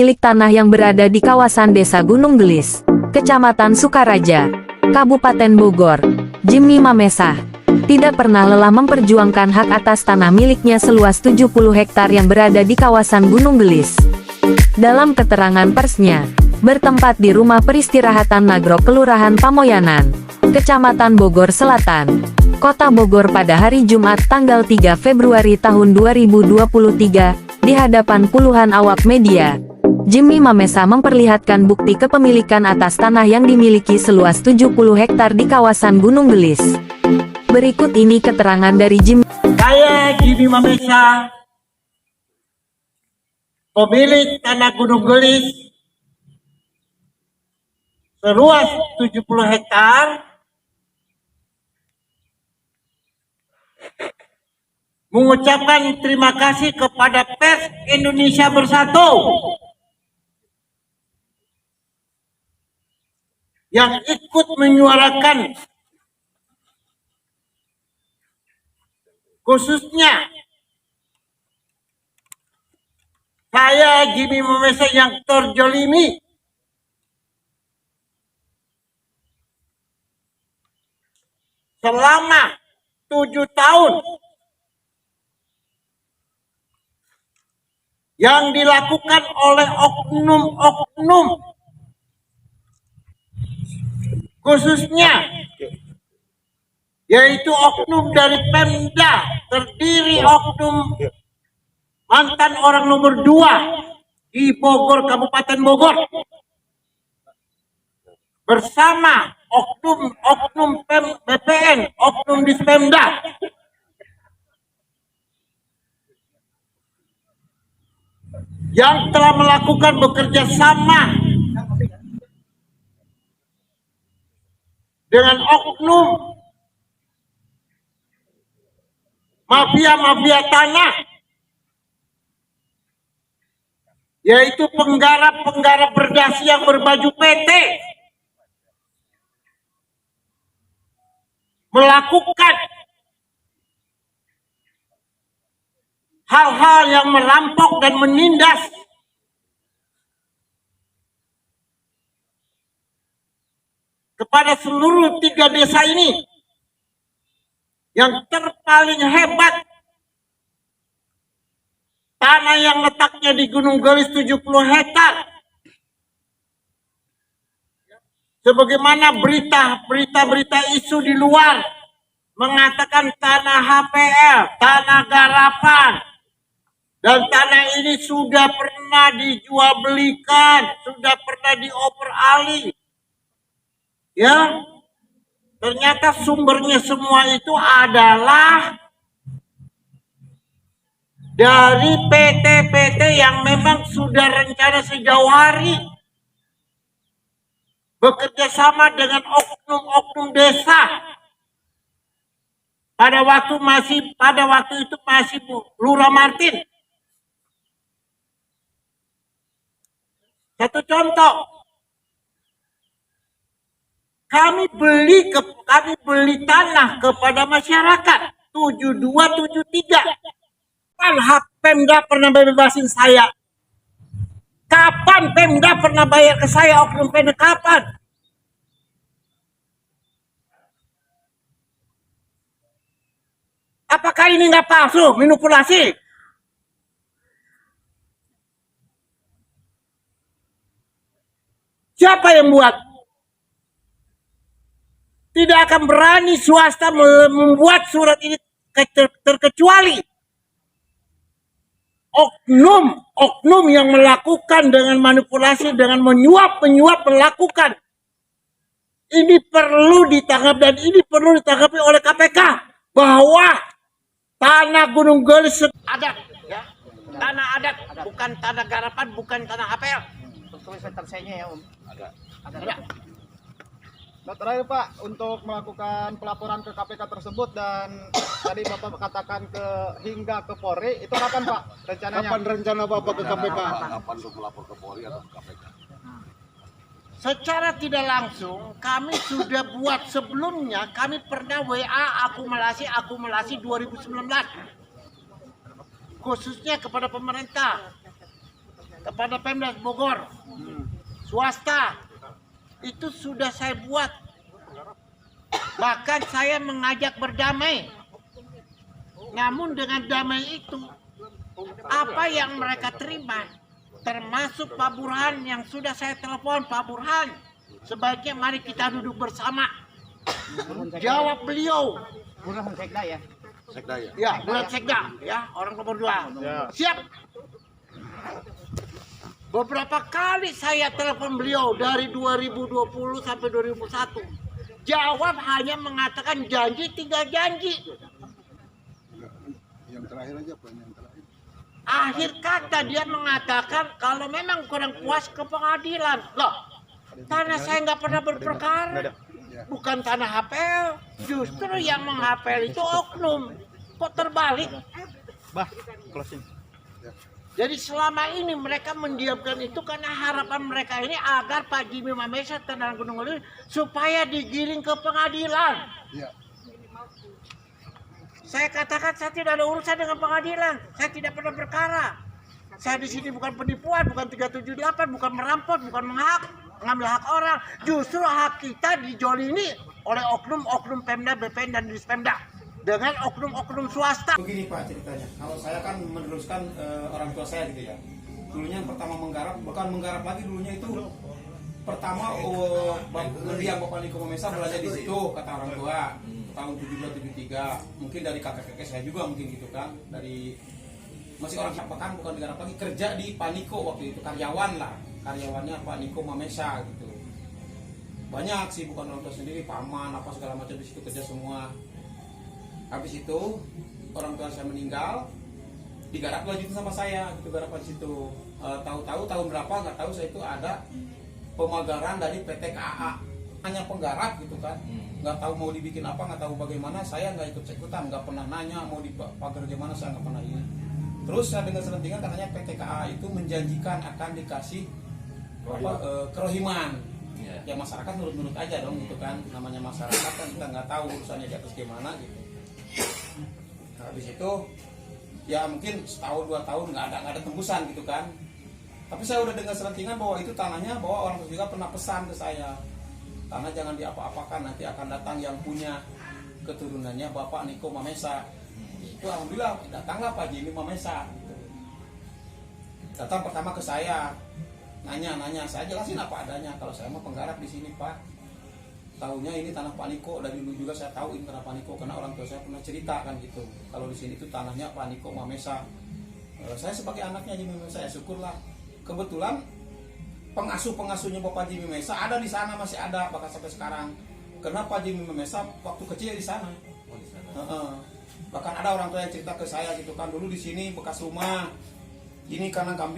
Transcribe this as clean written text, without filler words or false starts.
pemilik tanah yang berada di kawasan Desa Gunung Gelis, Kecamatan Sukaraja, Kabupaten Bogor, Jimmy Mamesah, tidak pernah lelah memperjuangkan hak atas tanah miliknya seluas 70 hektar yang berada di kawasan Gunung Gelis. Dalam keterangan persnya, bertempat di rumah peristirahatan Nagrok Kelurahan Pamoyanan, Kecamatan Bogor Selatan, Kota Bogor pada hari Jumat tanggal 3 Februari tahun 2023, di hadapan puluhan awak media, Jimmy Mamesah memperlihatkan bukti kepemilikan atas tanah yang dimiliki seluas 70 hektar di kawasan Gunung Gelis. Berikut ini keterangan dari Jimmy. Saya Jimmy Mamesah, pemilik tanah Gunung Gelis seluas 70 hektar, mengucapkan terima kasih kepada Pers Indonesia Bersatu yang ikut menyuarakan, khususnya saya Jimmy Mamesah yang terjolimi selama 7 tahun yang dilakukan oleh oknum-oknum, khususnya yaitu oknum dari Pemda, terdiri oknum mantan orang nomor 2 di Bogor, Kabupaten Bogor, bersama oknum BPN, oknum di Pemda, yang telah melakukan bekerja sama dengan oknum mafia-mafia tanah, yaitu penggarap-penggarap berdasi yang berbaju PT, melakukan hal-hal yang merampok dan menindas kepada seluruh 3 desa ini. Yang terpaling hebat, tanah yang letaknya di Gunung Gelis 70 hektar. Sebagaimana berita isu di luar mengatakan tanah HPL, tanah garapan, dan tanah ini sudah pernah dijual belikan, sudah pernah dioper alih. Ya, ternyata sumbernya semua itu adalah dari PT-PT yang memang sudah rencana sejauh hari bekerja sama dengan oknum-oknum desa. Pada waktu itu masih Lurah Martin. Satu contoh, kami beli tanah kepada masyarakat 7273. Kapan Pemda pernah bebasin saya? Kapan Pemda pernah bayar ke saya oknum Pemda? Kapan? Apakah ini nggak palsu, manipulasi? Siapa yang buat? Tidak akan berani swasta membuat surat ini terkecuali oknum yang melakukan dengan manipulasi, dengan menyuap melakukan. Ini perlu ditangkap dan ini perlu ditanggapi oleh KPK bahwa tanah Gunung Gelis adat, ya, tanah adat, bukan tanah garapan, bukan tanah APL. Tulis tersenyanya ya Om. Ada. Nah, terakhir Pak, untuk melakukan pelaporan ke KPK tersebut dan tadi Bapak katakan hingga ke Polri, itu kapan Pak rencananya? Kapan rencana Bapak ke KPK? Kapan untuk melapor ke Polri atau ke KPK? Secara tidak langsung kami sudah buat sebelumnya, kami pernah WA akumulasi 2019 khususnya kepada pemerintah. kepada Pemda Bogor, swasta, itu sudah saya buat. Bahkan saya mengajak berdamai. Namun dengan damai itu, apa yang mereka terima, termasuk Pak Burhan yang sudah saya telepon, Pak Burhan, sebaiknya mari kita duduk bersama. Jawab beliau. Burhan Sekda ya. Sekda ya. Ya, Burhan Sekda, ya, orang nomor 2. Ya. Siap. Beberapa kali saya telepon beliau dari 2020 sampai 2001. Jawab hanya mengatakan janji, tinggal janji. Yang terakhir aja Pak, yang terakhir. Akhir kata dia mengatakan kalau memang kurang puas ke pengadilan. Loh, tanah saya nggak pernah berperkara. Bukan tanah HPL. Justru yang menghapel itu oknum. Kok terbalik? Bah, closing. Jadi selama ini mereka mendiamkan itu karena harapan mereka ini agar Pak Jimmy Mamesa Tenang Gunung Hulu supaya digiring ke pengadilan. Iya. Saya katakan saya tidak ada urusan dengan pengadilan. Saya tidak pernah berkara. Saya di sini bukan penipuan, bukan 378, bukan merampok, bukan mengambil hak orang. Justru hak kita dijolimi oleh oknum-oknum Pemda, BPN dan Dispemda dengan oknum-oknum swasta. Begini Pak ceritanya, kalau saya kan meneruskan orang tua saya gitu ya. Dulunya yang pertama menggarap, bukan menggarap lagi dulunya itu pertama mendiang Bapak Niko Mamesa belajar di situ kata orang tua tahun 72-73. Mungkin dari kakek-kakek saya juga mungkin gitu kan, dari masih orang Sapakan bukan digarap lagi, kerja di Pak Niko waktu itu, karyawan lah, karyawannya Pak Niko Mamesa gitu. Banyak sih, bukan orang tua sendiri, paman apa segala macam di situ kerja semua. Habis itu orang tua saya meninggal, digarap lanjutin sama saya gitu, garap di situ. Tahu-tahu tahun berapa nggak tahu, saya itu ada pemagaran dari PT KAA, hanya penggarap gitu kan, nggak tahu mau dibikin apa, nggak tahu bagaimana, saya nggak ikut ikutan, nggak pernah nanya mau dipagar gimana, saya nggak pernah ini. Terus saya dengar selentingan katanya PT KAA itu menjanjikan akan dikasih kerohiman. Ya masyarakat nurut-nurut aja dong gitu kan, namanya masyarakat kan kita nggak tahu urusannya di atas gimana gitu. Habis itu ya mungkin setahun 2 tahun nggak ada tembusan gitu kan. Tapi saya udah dengar selentingan bahwa itu tanahnya, bahwa orang juga pernah pesan ke saya, tanah jangan diapa-apakan, nanti akan datang yang punya keturunannya Bapak Niko Mamesa. Itu alhamdulillah datanglah Pak Jimmy Mamesa gitu. Datang pertama ke saya, nanya, saya jelasin apa adanya, kalau saya mau penggarap di sini Pak. Tahunya ini tanah Pak Niko, dari dulu juga saya tahu ini tanah Pak Niko karena orang tua saya pernah cerita kan gitu. Kalau di sini itu tanahnya Pak Niko Mamesa. Saya sebagai anaknya Jimmy Mamesa, ya syukurlah. Kebetulan pengasuhnya Bapak Jimmy Mamesa ada di sana, masih ada bahkan sampai sekarang. Karena Pak Jimmy Mamesa waktu kecil di sana. Bahkan ada orang tua yang cerita ke saya gitu kan, dulu di sini bekas rumah ini kandang kambing.